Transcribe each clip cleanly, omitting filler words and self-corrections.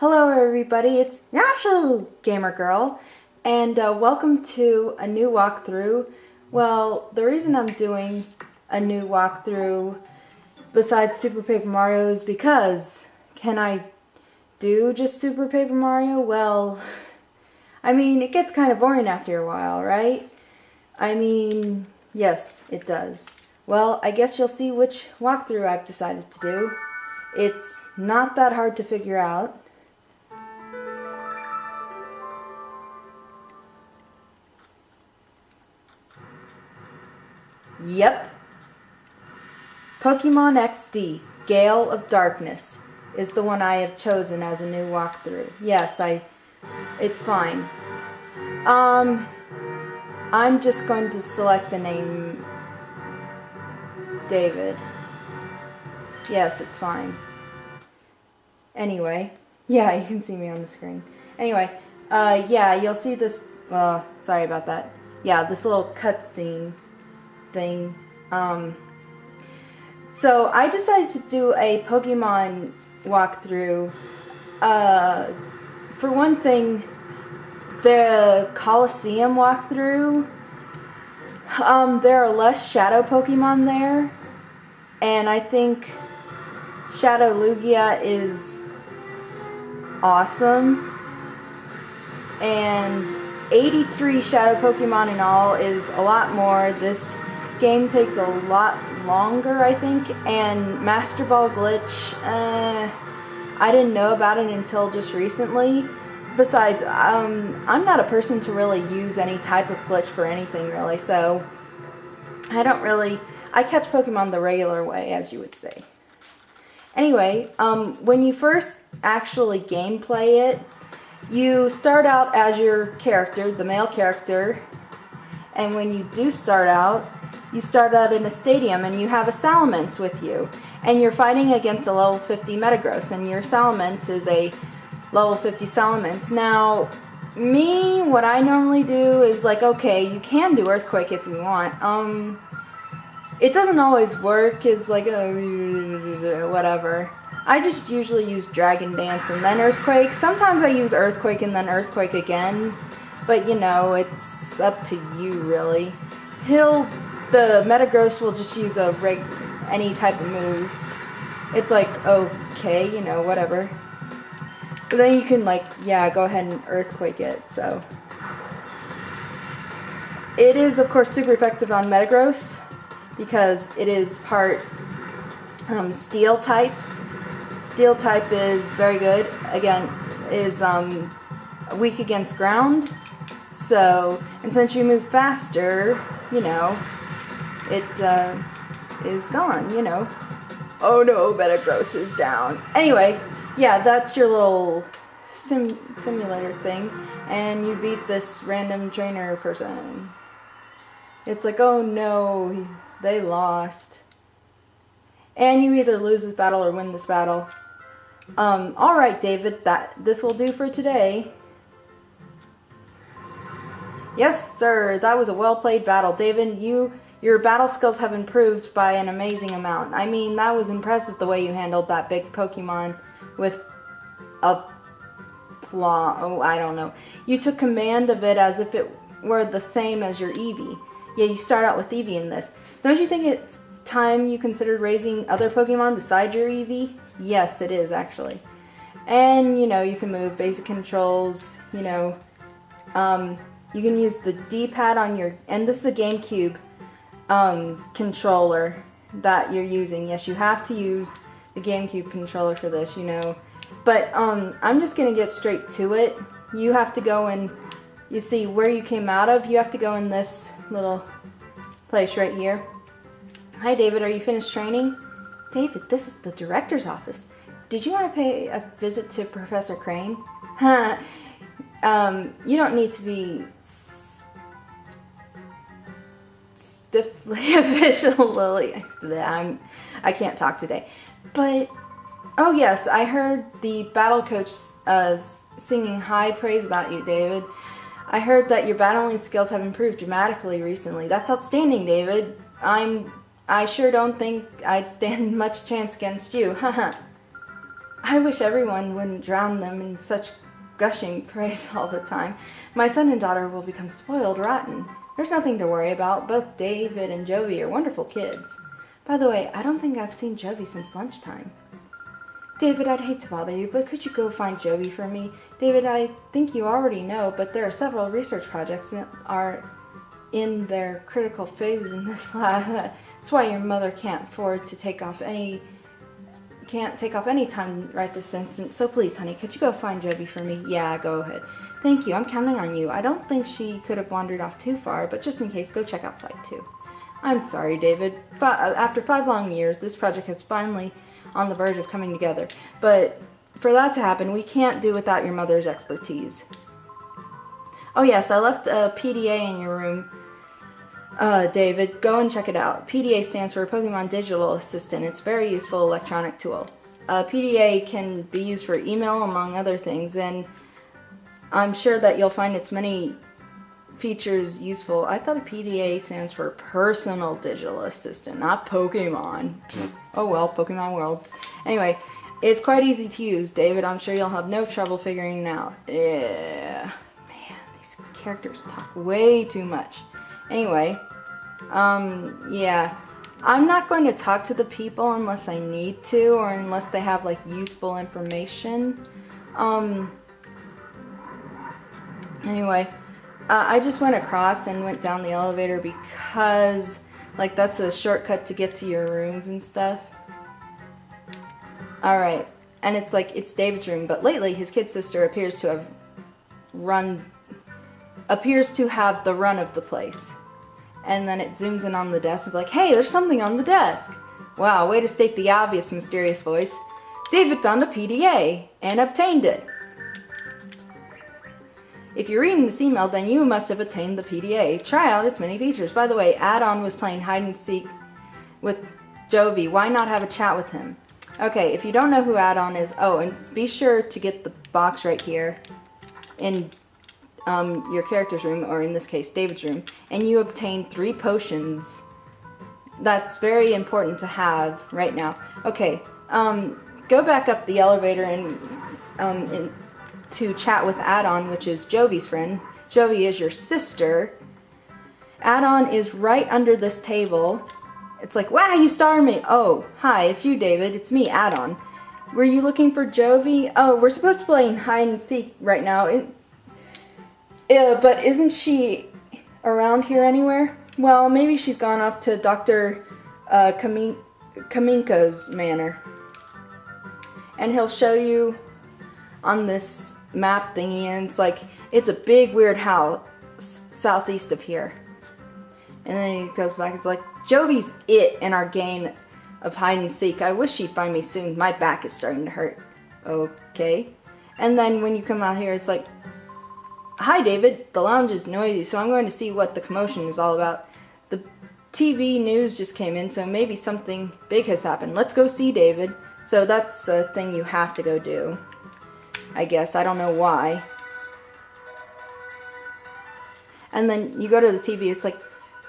Hello everybody, it's YoshiGamerGirl, and welcome to a new walkthrough. Well, the reason I'm doing a new walkthrough besides Super Paper Mario is because, can I do just Super Paper Mario? Well, I mean, it gets kind of boring after a while, right? I mean, yes, it does. Well, I guess you'll see which walkthrough I've decided to do. It's not that hard to figure out. Yep. Pokemon XD, Gale of Darkness, is the one I have chosen as a new walkthrough. Yes, it's fine. I'm just going to select the name David. Yes, it's fine. Anyway, yeah, you can see me on the screen. Anyway, yeah, you'll see this, sorry about that. Yeah, this little cutscene thing. So I decided to do a Pokemon walkthrough. For one thing, the Coliseum walkthrough, there are less Shadow Pokemon there, and I think Shadow Lugia is awesome, and 83 Shadow Pokemon in all is a lot more. This game takes a lot longer, I think, and Master Ball Glitch, I didn't know about it until just recently. Besides, I'm not a person to really use any type of glitch for anything, really, so I catch Pokemon the regular way, as you would say. Anyway, when you first actually gameplay it, you start out as your character, the male character, and when you do start out, you start out in a stadium and you have a Salamence with you, and you're fighting against a level 50 Metagross, and your Salamence is a level 50 Salamence. Now, what I normally do is like, okay, you can do Earthquake if you want. It doesn't always work. It's like, whatever. I just usually use Dragon Dance and then Earthquake. Sometimes I use Earthquake and then Earthquake again, but you know, it's up to you really. The Metagross will just use any type of move. It's like, okay, you know, whatever. But then you can, like, yeah, go ahead and Earthquake it, so. It is, of course, super effective on Metagross, because it is part Steel type. Steel type is very good. Again, is weak against ground. So, and since you move faster, you know, it is gone, you know. Oh no, Metagross is down. Anyway, yeah, that's your little simulator thing, and you beat this random trainer person. It's like, oh no, they lost. And you either lose this battle or win this battle. Alright, David, this will do for today. Yes, sir, that was a well-played battle. David, your battle skills have improved by an amazing amount. I mean, that was impressive the way you handled that big Pokemon with a I don't know. You took command of it as if it were the same as your Eevee. Yeah, you start out with Eevee in this. Don't you think it's time you considered raising other Pokemon besides your Eevee? Yes, it is, actually. And, you know, you can move basic controls, you know. You can use the D-pad on your, and this is a GameCube controller that you're using. Yes, you have to use the GameCube controller for this, you know. But I'm just going to get straight to it. You have to go in, you see where you came out of, you have to go in this little place right here. Hi David, are you finished training? David, this is the director's office. Did you want to pay a visit to Professor Crane? Huh. You don't need to be stiffly official, Lily. I can't talk today. But, oh yes, I heard the battle coach singing high praise about you, David. I heard that your battling skills have improved dramatically recently. That's outstanding, David. I sure don't think I'd stand much chance against you. Haha. I wish everyone wouldn't drown them in such gushing praise all the time. My son and daughter will become spoiled rotten. There's nothing to worry about. Both David and Jovi are wonderful kids. By the way, I don't think I've seen Jovi since lunchtime. David, I'd hate to bother you, but could you go find Jovi for me? David, I think you already know, but there are several research projects that are in their critical phases in this lab. That's why your mother can't afford to take off any time right this instant. So please, honey, could you go find Jovi for me? Yeah, go ahead. Thank you, I'm counting on you. I don't think she could have wandered off too far, but just in case, go check outside too. I'm sorry, David. After 5 long years, this project is finally on the verge of coming together. But for that to happen, we can't do without your mother's expertise. Oh yes, I left a PDA in your room. David, go and check it out. PDA stands for Pokemon Digital Assistant. It's a very useful electronic tool. PDA can be used for email, among other things, and I'm sure that you'll find its many features useful. I thought a PDA stands for Personal Digital Assistant, not Pokemon. Oh well, Pokemon World. Anyway, it's quite easy to use, David. I'm sure you'll have no trouble figuring it out. Yeah. Man, these characters talk way too much. Anyway, yeah. I'm not going to talk to the people unless I need to, or unless they have, like, useful information. Anyway, I just went across and went down the elevator because, like, that's a shortcut to get to your rooms and stuff. Alright, and it's like, it's David's room, but lately his kid sister appears to have the run of the place. And then it zooms in on the desk. It's like, hey, there's something on the desk. Wow, way to state the obvious, mysterious voice. David found a PDA and obtained it. If you're reading this email, then you must have obtained the PDA. Try out its many features. By the way, Adon was playing hide and seek with Jovi. Why not have a chat with him? Okay, if you don't know who Adon is, oh, and be sure to get the box right here in your character's room, or in this case, David's room, and you obtain 3 potions. That's very important to have right now. Okay, go back up the elevator and to chat with Adon, which is Jovi's friend. Jovi is your sister. Adon is right under this table. It's like, wow, you starred me. Oh, hi, it's you, David. It's me, Adon. Were you looking for Jovi? Oh, we're supposed to play hide and seek right now. But isn't she around here anywhere? Well, maybe she's gone off to Dr. Kaminko's manor. And he'll show you on this map thingy, and it's like, it's a big weird house southeast of here. And then he goes back, it's like, Jovi's it in our game of hide and seek. I wish she'd find me soon. My back is starting to hurt. Okay. And then when you come out here, it's like, hi, David. The lounge is noisy, so I'm going to see what the commotion is all about. The TV news just came in, so maybe something big has happened. Let's go see David. So that's a thing you have to go do, I guess. I don't know why. And then you go to the TV. It's like,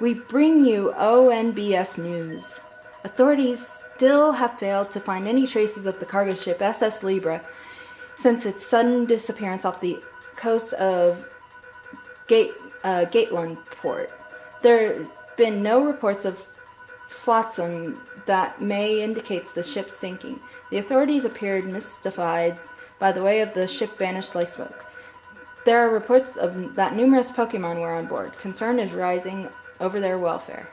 we bring you ONBS news. Authorities still have failed to find any traces of the cargo ship SS Libra since its sudden disappearance off the coast of Gateland port. There have been no reports of flotsam that may indicate the ship sinking. The authorities appeared mystified by the way of the ship vanished like smoke. There are reports of that numerous Pokémon were on board. Concern is rising over their welfare.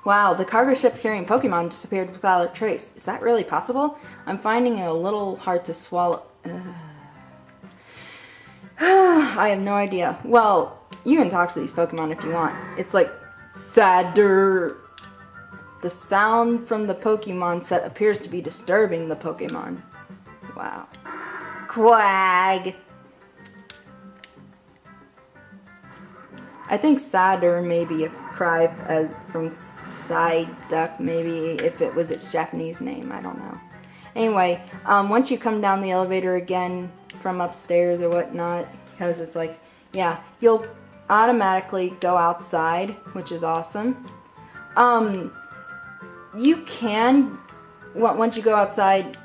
Wow, the cargo ship carrying Pokémon disappeared without a trace. Is that really possible? I'm finding it a little hard to swallow. I have no idea. Well, you can talk to these Pokemon if you want. It's like, sadder. The sound from the Pokemon set appears to be disturbing the Pokemon. Wow. Quag! I think sadder may be a cry from Psyduck, maybe, if it was its Japanese name. I don't know. Anyway, once you come down the elevator again from upstairs or whatnot, because it's like, yeah, you'll automatically go outside, which is awesome. You can once you go outside,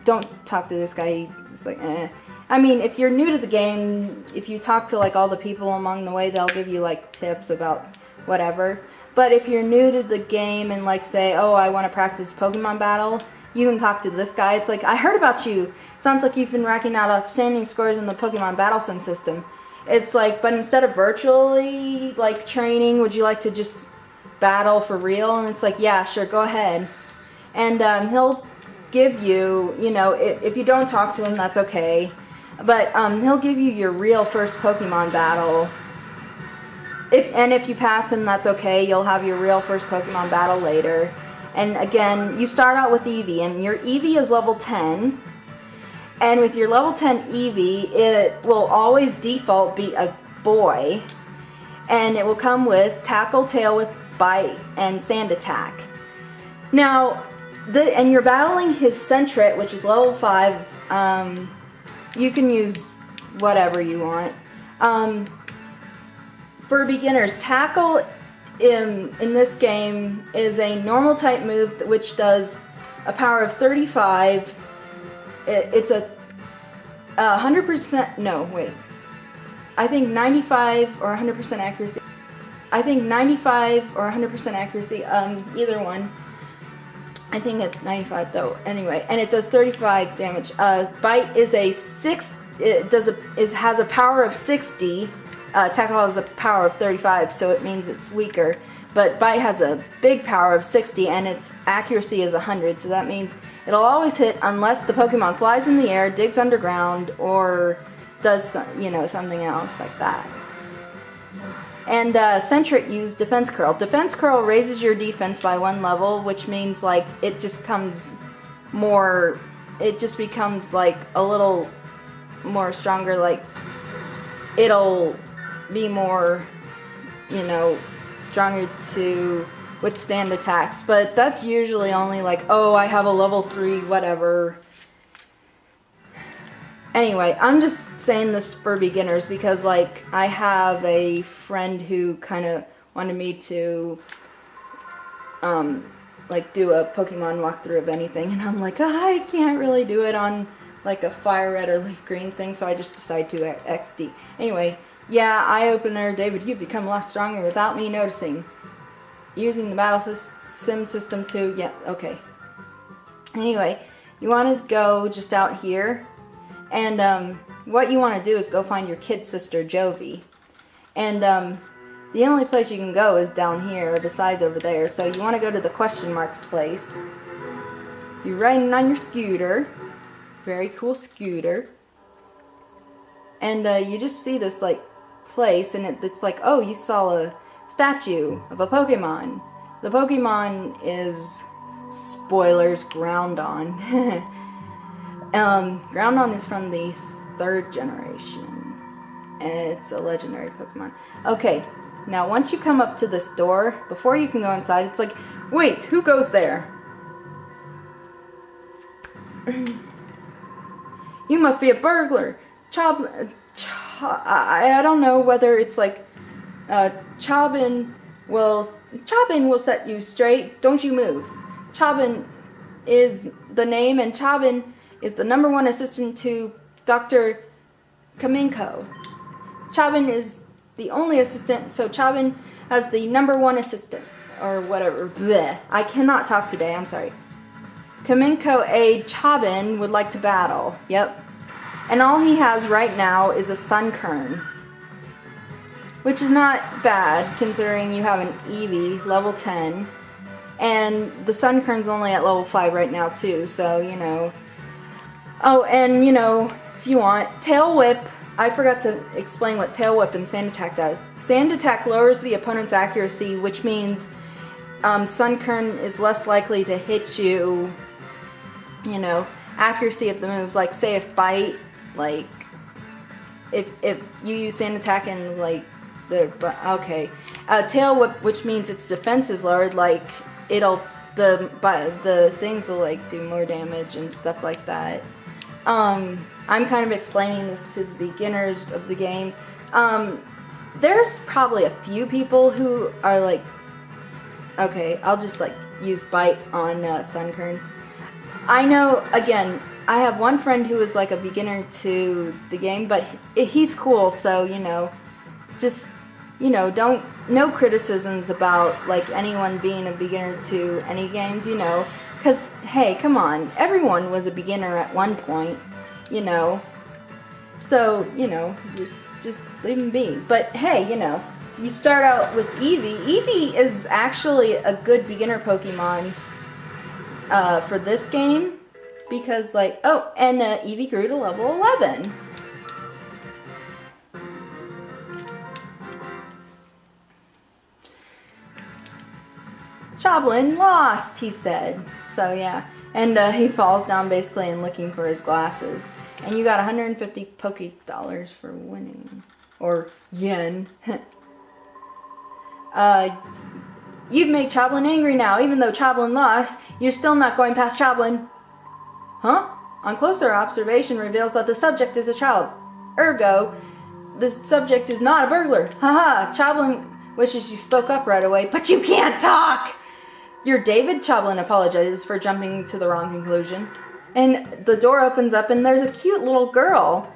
don't talk to this guy. It's like, eh. I mean, if you're new to the game, if you talk to like all the people along the way, they'll give you like tips about whatever. But if you're new to the game and like say, oh, I want to practice Pokemon battle, you can talk to this guy. It's like, I heard about you. Sounds like you've been racking out outstanding scores in the Pokemon battle sim system. It's like, but instead of virtually like training, would you like to just battle for real? And it's like, yeah, sure, go ahead. And he'll give you, you know, if you don't talk to him, that's okay. But he'll give you your real first Pokemon battle. If you pass him, that's okay. You'll have your real first Pokemon battle later. And again, you start out with Eevee, and your Eevee is level 10. And with your level 10 Eevee, it will always default be a boy. And it will come with Tackle, Tail with Bite, and Sand Attack. Now, and you're battling his Sentret, which is level 5. You can use whatever you want. For beginners, Tackle in this game is a normal type move which does a power of 35. It's a 100%, no, wait. I think 95 or 100% accuracy. I think 95 or 100% accuracy, either one. I think it's 95 though. Anyway, and it does 35 damage. Bite is a 6. It has a power of 60. Tackle has a power of 35, so it means it's weaker. But Bite has a big power of 60, and its accuracy is 100. So that means it'll always hit unless the Pokemon flies in the air, digs underground, or does something else like that. And Sentret use Defense Curl. Defense Curl raises your defense by 1 level, which means like it just becomes like a little more stronger. Like it'll be more, stronger to withstand attacks. But that's usually only like, oh, I have a level 3 whatever. Anyway, I'm just saying this for beginners because, like, I have a friend who kind of wanted me to, like, do a Pokemon walkthrough of anything, and I'm like, I can't really do it on, like, a fire red or leaf green thing, so I just decided to XD. Anyway, yeah, eye opener, David, you've become a lot stronger without me noticing. Using the battle sim system too, yeah, okay. Anyway, you want to go just out here. And what you want to do is go find your kid sister, Jovi. And the only place you can go is down here, besides over there. So you want to go to the question marks place. You're riding on your scooter. Very cool scooter. And you just see this, like, place. And it's like, oh, you saw a statue of a Pokemon. The Pokemon is, spoilers, Groundon. Groundon is from the 3rd generation. It's a legendary Pokemon. Okay, now once you come up to this door, before you can go inside, it's like, wait, who goes there? You must be a burglar. I don't know whether it's like, Chabin will set you straight. Don't you move. Chabin is the name, and Chabin is the #1 assistant to Dr. Kaminko. Chabin is the only assistant, so Chabin has the #1 assistant, or whatever. Blech. I cannot talk today, I'm sorry. Kaminko A. Chabin would like to battle. Yep. And all he has right now is a Sunkern. Which is not bad, considering you have an Eevee, level 10. And the Sunkern's only at level 5 right now, too, so, Oh, and, if you want, Tail Whip. I forgot to explain what Tail Whip and Sand Attack does. Sand Attack lowers the opponent's accuracy, which means Sunkern is less likely to hit you, accuracy of the moves. Like, say if Bite, like, if you use Sand Attack and, like, okay. Tail Whip, which means its defense is lowered, like, the things will, like, do more damage and stuff like that. I'm kind of explaining this to the beginners of the game. There's probably a few people who are like, okay, I'll just like use Bite on Sunkern. I know, again, I have one friend who is like a beginner to the game, but he's cool, so, you know, just, you know, no criticisms about, like, anyone being a beginner to any games, you know, because, hey, come on, everyone was a beginner at one point, you know, so, you know, just leave them be. But, hey, you know, you start out with Eevee. Eevee is actually a good beginner Pokemon for this game, because, like, oh, and Eevee grew to level 11. Chabin lost, he said. So, yeah. And he falls down, basically, and looking for his glasses. And you got 150 Poke Dollars for winning. Or yen. You've made Chabin angry now. Even though Chabin lost, you're still not going past Chabin. Huh? On closer observation reveals that the subject is a child. Ergo, the subject is not a burglar. Haha, Chabin wishes you spoke up right away, but you can't talk! You're David? Chabin apologizes for jumping to the wrong conclusion. And the door opens up and there's a cute little girl.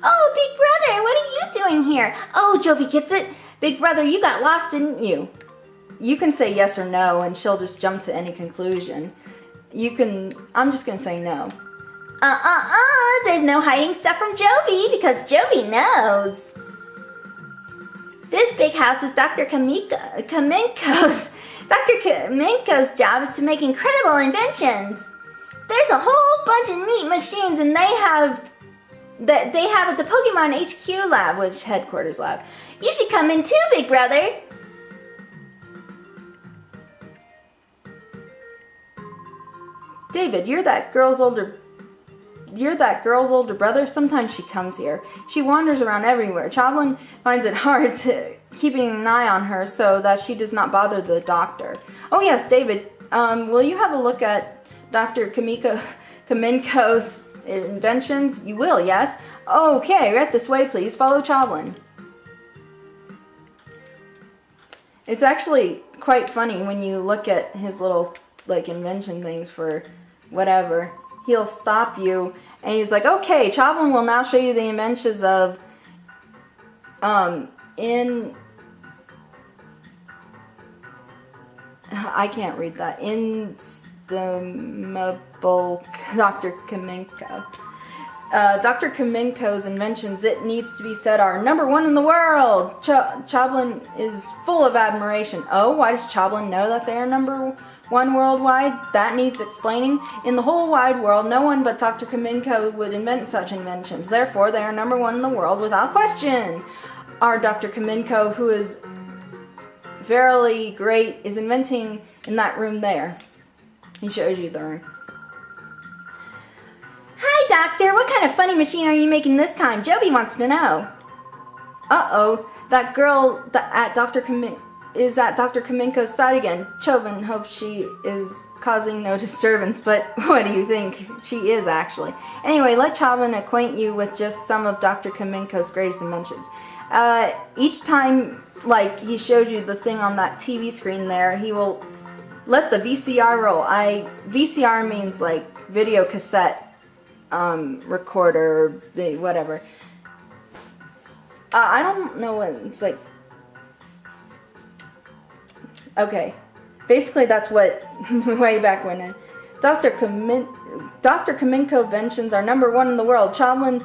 Oh, Big Brother, what are you doing here? Oh, Jovi gets it. Big Brother, you got lost, didn't you? You can say yes or no and she'll just jump to any conclusion. I'm just gonna say no. There's no hiding stuff from Jovi because Jovi knows. This big house is Dr. Kaminko's. Dr. Kaminko's job is to make incredible inventions. There's a whole bunch of neat machines, and they have at the Pokemon HQ lab, which headquarters lab. You should come in too, Big Brother. David, you're that girl's older brother. Sometimes she comes here. She wanders around everywhere. Chabin finds it hard to keeping an eye on her so that she does not bother the doctor. Oh yes, David, will you have a look at Dr. Kaminko's inventions? You will, yes? Okay, right this way, please. Follow Chabin. It's actually quite funny when you look at his little, like, invention things for whatever. He'll stop you, and he's like, okay, Chabin will now show you the inventions of, I can't read that. Instimable Dr. Kaminko. Dr. Kaminko's inventions, it needs to be said, are #1 in the world. Chabin is full of admiration. Oh, why does Chabin know that they are #1 worldwide? That needs explaining. In the whole wide world, no one but Dr. Kaminko would invent such inventions. Therefore, they are #1 in the world without question. Our Dr. Kaminko, who is verily great, is inventing in that room there. He shows you the room. Hi, Doctor. What kind of funny machine are you making this time? Jovi wants to know. Uh-oh. That girl is at Dr. Kaminko's side again. Chabin hopes she is causing no disturbance, but what do you think? She is, actually. Anyway, let Chabin acquaint you with just some of Dr. Kaminko's greatest inventions. Each time, like, he showed you the thing on that TV screen there, he will let the VCR roll. VCR means, like, video cassette recorder, whatever. I don't know what it's like. Okay, basically that's what way back when. Dr. Kaminko inventions are #1 in the world. Chabin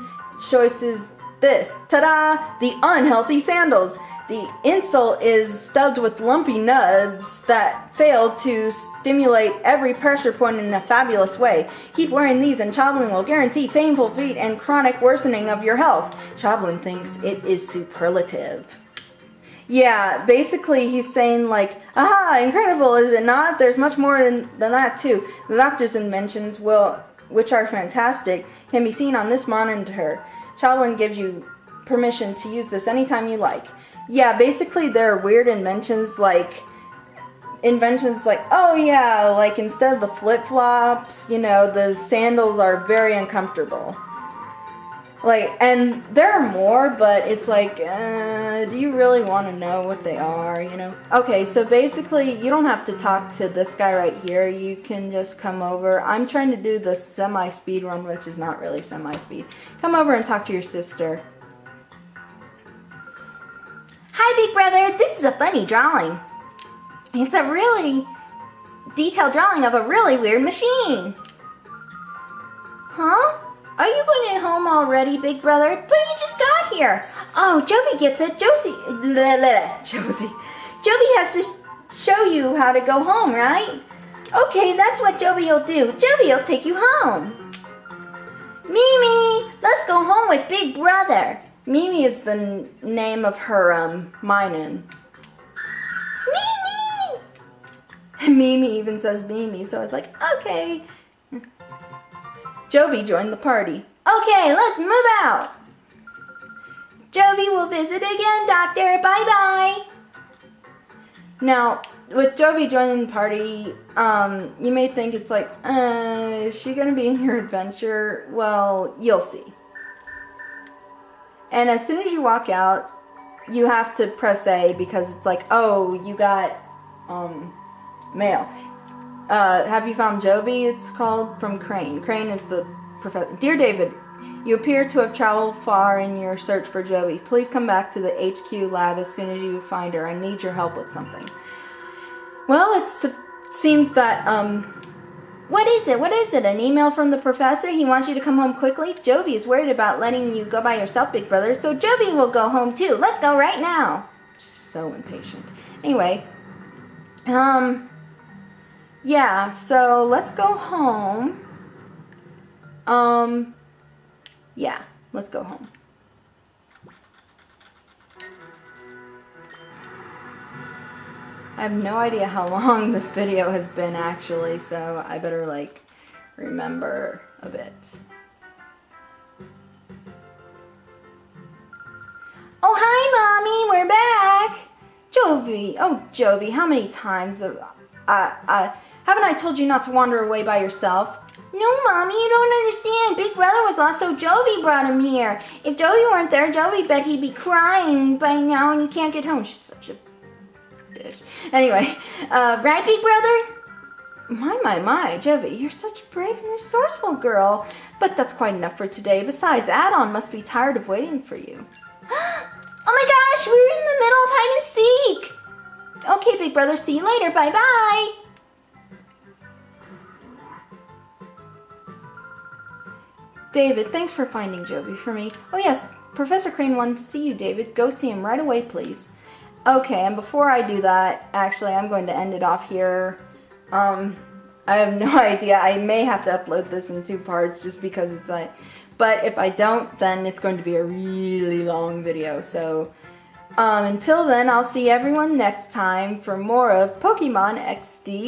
choices this. Ta-da! The unhealthy sandals. The insole is stubbed with lumpy nubs that fail to stimulate every pressure point in a fabulous way. Keep wearing these and Chabin will guarantee painful feet and chronic worsening of your health. Chabin thinks it is superlative. Yeah, basically he's saying, like, aha, incredible, is it not? There's much more than that too. The doctor's inventions, which are fantastic, can be seen on this monitor. Chabin gives you permission to use this anytime you like. Yeah, basically there are weird inventions like, oh yeah, like instead of the flip-flops, you know, the sandals are very uncomfortable. Like, and there are more, but it's like, do you really want to know what they are, you know? Okay, so basically, you don't have to talk to this guy right here. You can just come over. I'm trying to do the semi-speed run, which is not really semi-speed. Come over and talk to your sister. Hi, Big Brother. This is a funny drawing. It's a really detailed drawing of a really weird machine. Huh? Are you going home already, Big Brother? But you just got here. Oh, Jovi gets it. Jovi has to show you how to go home, right? Okay, that's what Jovi will do. Jovi will take you home. Mimi, let's go home with Big Brother. Mimi is the name of her, Minun. Mimi! Mimi even says Mimi, so it's like, okay. Jovi joined the party. Okay, let's move out. Jovi will visit again, Doctor. Bye-bye. Now, with Jovi joining the party, you may think it's like, is she going to be in your adventure? Well, you'll see. And as soon as you walk out, you have to press A because it's like, oh, you got mail. Have you found Jovi? It's called from Crane. Crane is the professor. Dear David, you appear to have traveled far in your search for Jovi. Please come back to the HQ lab as soon as you find her. I need your help with something. Well, it seems that, What is it? What is it? An email from the professor? He wants you to come home quickly? Jovi is worried about letting you go by yourself, Big Brother, so Jovi will go home too. Let's go right now. So impatient. Anyway, yeah, so let's go home. Yeah, let's go home. I have no idea how long this video has been actually, so I better like remember a bit. Oh, hi, Mommy. We're back. Jovi, oh Jovi, how many times haven't I told you not to wander away by yourself? No, Mommy, you don't understand. Big Brother was lost, so Jovi brought him here. If Jovi weren't there, Jovi bet he'd be crying by now and he can't get home. She's such a bitch. Anyway, right, Big Brother? My, Jovi, you're such a brave and resourceful girl. But that's quite enough for today. Besides, Adon must be tired of waiting for you. Oh my gosh, we're in the middle of hide and seek. Okay, Big Brother, see you later. Bye-bye. David, thanks for finding Jovi for me. Oh yes, Professor Crane wanted to see you, David. Go see him right away, please. Okay, and before I do that, actually, I'm going to end it off here. I have no idea. I may have to upload this in 2 parts just because it's like... But if I don't, then it's going to be a really long video. So, until then, I'll see everyone next time for more of Pokemon XD.